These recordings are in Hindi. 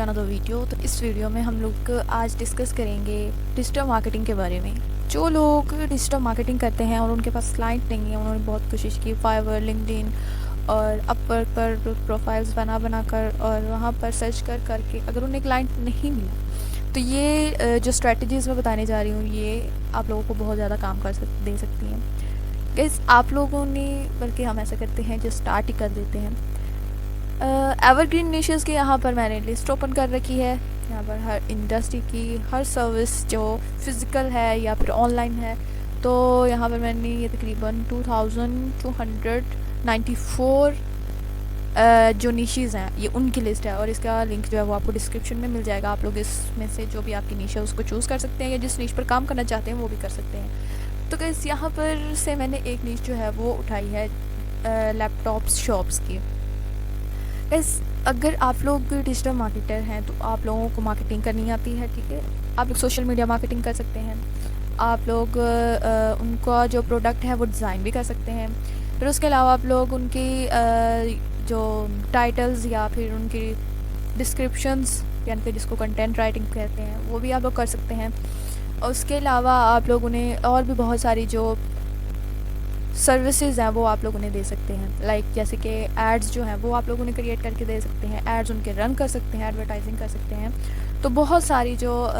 Another video. तो इस वीडियो में हम लोग आज डिस्कस करेंगे डिजिटल मार्केटिंग के बारे में। जो लोग डिजिटल मार्केटिंग करते हैं और उनके पास क्लाइंट नहीं है, उन्होंने बहुत कोशिश की फाइवर, लिंक्डइन और अपवर्क पर प्रोफाइल्स बना कर और वहाँ पर सर्च करके अगर उन्हें क्लाइंट नहीं मिला, तो ये जो स्ट्रेटजीज़ मैं बताने जा रही हूँ ये आप लोगों को बहुत ज़्यादा काम दे सकती हैं। गाइस, आप लोगों ने, बल्कि हम ऐसा करते हैं जो स्टार्ट ही कर देते हैं। एवरग्रीन निशेस की यहाँ पर मैंने लिस्ट ओपन कर रखी है। यहाँ पर हर इंडस्ट्री की हर सर्विस जो फिज़िकल है या फिर ऑनलाइन है, तो यहाँ पर मैंने ये तकरीबन 2294 जो निशेज़ हैं ये उनकी लिस्ट है, और इसका लिंक जो है वो आपको डिस्क्रिप्शन में मिल जाएगा। आप लोग इसमें से जो भी आपकी निश है उसको चूज़ कर सकते हैं, या जिस निश पर काम करना चाहते हैं वो भी कर सकते हैं। तो गाइस, यहाँ पर से मैंने एक निश जो है वो उठाई है लैपटॉप्स शॉप्स की। गाइस, अगर आप लोग डिजिटल मार्केटर हैं तो आप लोगों को मार्केटिंग करनी आती है, ठीक है। आप लोग सोशल मीडिया मार्केटिंग कर सकते हैं, आप लोग उनका जो प्रोडक्ट है वो डिज़ाइन भी कर सकते हैं। फिर उसके अलावा आप लोग उनकी जो टाइटल्स या फिर उनकी डिस्क्रिप्शंस, यानी कि जिसको कंटेंट राइटिंग कहते हैं, वो भी आप लोग कर सकते हैं। और उसके अलावा आप लोग उन्हें और भी बहुत सारी जो सर्विसेज हैं वो आप लोग उन्हें दे सकते हैं। लाइक जैसे कि एड्स जो हैं वो आप लोग उन्हें क्रिएट करके दे सकते हैं, एड्स उनके रन कर सकते हैं, एडवर्टाइजिंग कर सकते हैं। तो बहुत सारी जो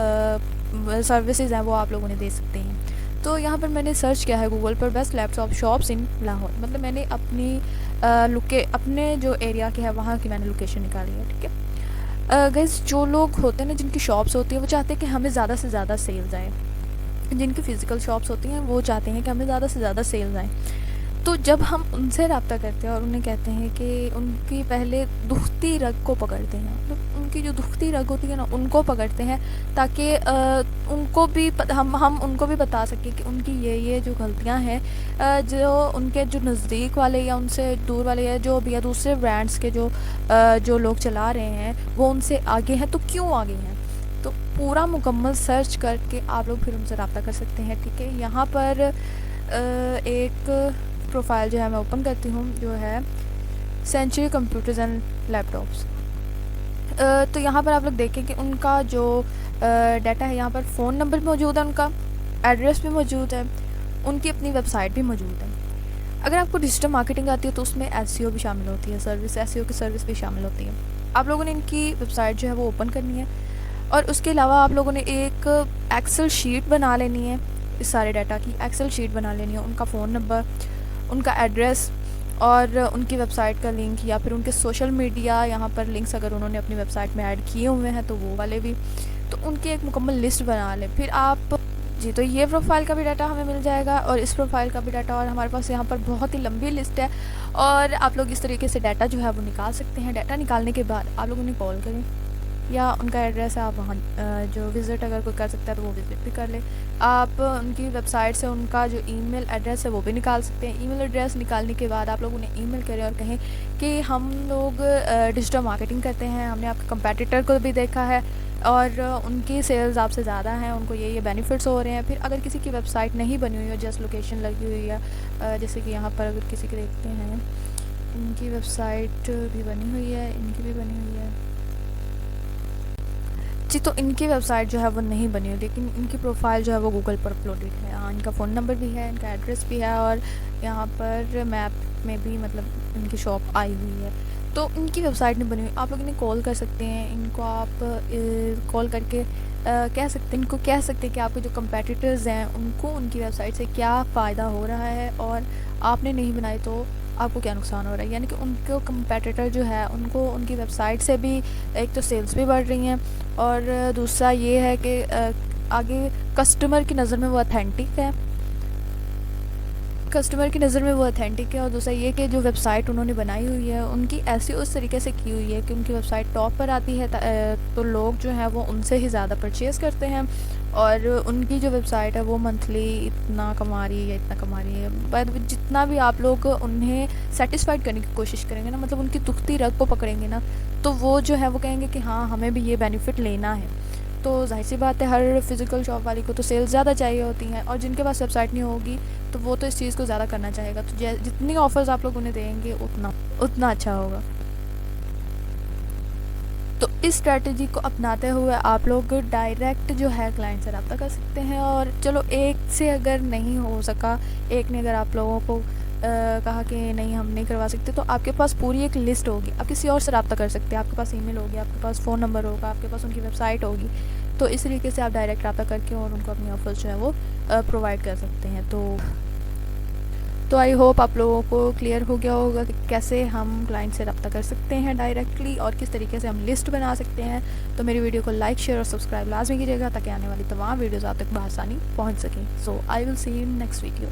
सर्विसेज हैं वो आप लोग उन्हें दे सकते हैं। तो यहाँ पर मैंने सर्च किया है गूगल पर बेस्ट लैपटॉप शॉप्स इन लाहौर। मतलब मैंने अपनी अपने जो एरिया के है वहाँ की मैंने लोकेशन निकाली है, ठीक है। गाइस, जो लोग होते हैं ना, जिनकी शॉप्स होती हैं, वो चाहते हैं कि हमें ज़्यादा से ज़्यादा सेल्स आए। जिनकी फ़िज़िकल शॉप्स होती हैं वो चाहते हैं कि हमें ज़्यादा से ज़्यादा सेल्स आएँ। तो जब हम उनसे रब्ता करते हैं और उन्हें कहते हैं कि उनकी पहले दुखती रग को पकड़ते हैं, मतलब उनकी जो दुखती रग होती है ना उनको पकड़ते हैं, ताकि उनको भी हम उनको भी बता सकें कि उनकी ये जो गलतियां हैं, जो उनके जो नज़दीक वाले या उनसे दूर वाले या जो भी या दूसरे ब्रांड्स के जो लोग चला रहे हैं वो उनसे आगे हैं, तो क्यों आगे हैं। तो पूरा मुकम्मल सर्च करके आप लोग फिर उनसे रब्ता कर सकते हैं, ठीक है। यहाँ पर एक प्रोफाइल जो है मैं ओपन करती हूँ, जो है सेंचुरी कंप्यूटर्स एंड लैपटॉप्स। तो यहाँ पर आप लोग देखें कि उनका जो डाटा है, यहाँ पर फ़ोन नंबर भी मौजूद है, उनका एड्रेस भी मौजूद है, उनकी अपनी वेबसाइट भी मौजूद है। अगर आपको डिजिटल मार्केटिंग आती है तो उसमें एसईओ भी शामिल होती है, सर्विस एसईओ की सर्विस भी शामिल होती है। आप लोगों ने इनकी वेबसाइट जो है वो ओपन करनी है, और उसके अलावा आप लोगों ने एक एक्सेल शीट बना लेनी है। इस सारे डाटा की एक्सेल शीट बना लेनी है, उनका फ़ोन नंबर, उनका एड्रेस और उनकी वेबसाइट का लिंक, या फिर उनके सोशल मीडिया यहाँ पर लिंक्स अगर उन्होंने अपनी वेबसाइट में ऐड किए हुए हैं तो वो वाले भी। तो उनकी एक मुकम्मल लिस्ट बना लें। फिर आप जी, तो ये प्रोफाइल का भी डाटा हमें मिल जाएगा और इस प्रोफाइल का भी डाटा, और हमारे पास यहाँ पर बहुत ही लंबी लिस्ट है। और आप लोग इस तरीके से डाटा जो है वो निकाल सकते हैं। डाटा निकालने के बाद आप लोग उन्हें कॉल करें, या उनका एड्रेस है, आप वहाँ जो विज़िट अगर कोई कर सकता है तो वो विज़िट भी कर ले। आप उनकी वेबसाइट से उनका जो ईमेल एड्रेस है वो भी निकाल सकते हैं। ईमेल एड्रेस निकालने के बाद आप लोग उन्हें ईमेल करें और कहें कि हम लोग डिजिटल मार्केटिंग करते हैं, हमने आपके कंपेटिटर को भी देखा है और उनकी सेल्स आपसे ज़्यादा हैं, उनको ये बेनिफिट्स हो रहे हैं। फिर अगर किसी की वेबसाइट नहीं बनी हुई है, जस्ट लोकेशन लगी हुई है, जैसे कि यहाँ पर अगर किसी की देखते हैं, इनकी वेबसाइट भी बनी हुई है, इनकी भी बनी हुई है जी। तो इनकी वेबसाइट जो है वो नहीं बनी हुई, लेकिन इनकी प्रोफाइल जो है वो गूगल पर अपलोडेड है। हाँ, इनका फ़ोन नंबर भी है, इनका एड्रेस भी है, और यहाँ पर मैप में भी मतलब इनकी शॉप आई हुई है। तो इनकी वेबसाइट नहीं बनी हुई, आप लोग इन्हें कॉल कर सकते हैं। इनको आप कॉल करके इनको कह सकते हैं कि आपके जो कंपेटिटर्स हैं उनको उनकी वेबसाइट से क्या फ़ायदा हो रहा है, और आपने नहीं बनाई तो आपको क्या नुकसान हो रहा है। यानी कि उनको कंपेटिटर जो है उनको उनकी वेबसाइट से भी एक तो सेल्स भी बढ़ रही हैं, और दूसरा ये है कि आगे कस्टमर की नज़र में वो ऑथेंटिक है, और दूसरा ये कि जो वेबसाइट उन्होंने बनाई हुई है उनकी ऐसी उस तरीके से की हुई है कि उनकी वेबसाइट टॉप पर आती है, तो लोग जो हैं वो उनसे ही ज़्यादा परचेज़ करते हैं, और उनकी जो वेबसाइट है वो मंथली इतना कमा रही है, पर जितना भी आप लोग उन्हें सेटिस्फाइड करने की कोशिश करेंगे ना, मतलब उनकी दुखती रग को पकड़ेंगे ना, तो वो जो है वो कहेंगे कि हाँ, हमें भी ये बेनिफिट लेना है। तो जाहिर सी बात है, हर फिज़िकल शॉप वाली को तो सेल्स ज़्यादा चाहिए होती हैं, और जिनके पास वेबसाइट नहीं होगी तो वो तो इस चीज़ को ज़्यादा करना चाहेगा। तो जितनी ऑफ़र्स आप लोग उन्हें देंगे उतना अच्छा होगा। तो इस स्ट्रेटजी को अपनाते हुए आप लोग डायरेक्ट जो है क्लाइंट से रब्ता कर सकते हैं। और चलो एक से अगर नहीं हो सका, एक ने अगर आप लोगों को कहा कि नहीं हम नहीं करवा सकते, तो आपके पास पूरी एक लिस्ट होगी, आप किसी और से रब्ता कर सकते हैं। आपके पास ईमेल होगी, आपके पास फ़ोन नंबर होगा, आपके पास उनकी वेबसाइट होगी। तो इस तरीके से आप डायरेक्ट रब्ता करके और उनको अपनी ऑफर्स जो है वो प्रोवाइड कर सकते हैं। तो आई होप आप लोगों को क्लियर हो गया होगा कि कैसे हम क्लाइंट से रब्ता कर सकते हैं डायरेक्टली और किस तरीके से हम लिस्ट बना सकते हैं। तो मेरी वीडियो को लाइक, शेयर और सब्सक्राइब लाजमी कीजिएगा ताकि आने वाली तमाम वीडियोज़ आप तक बआसानी पहुँच सकें। So I will see you in next video.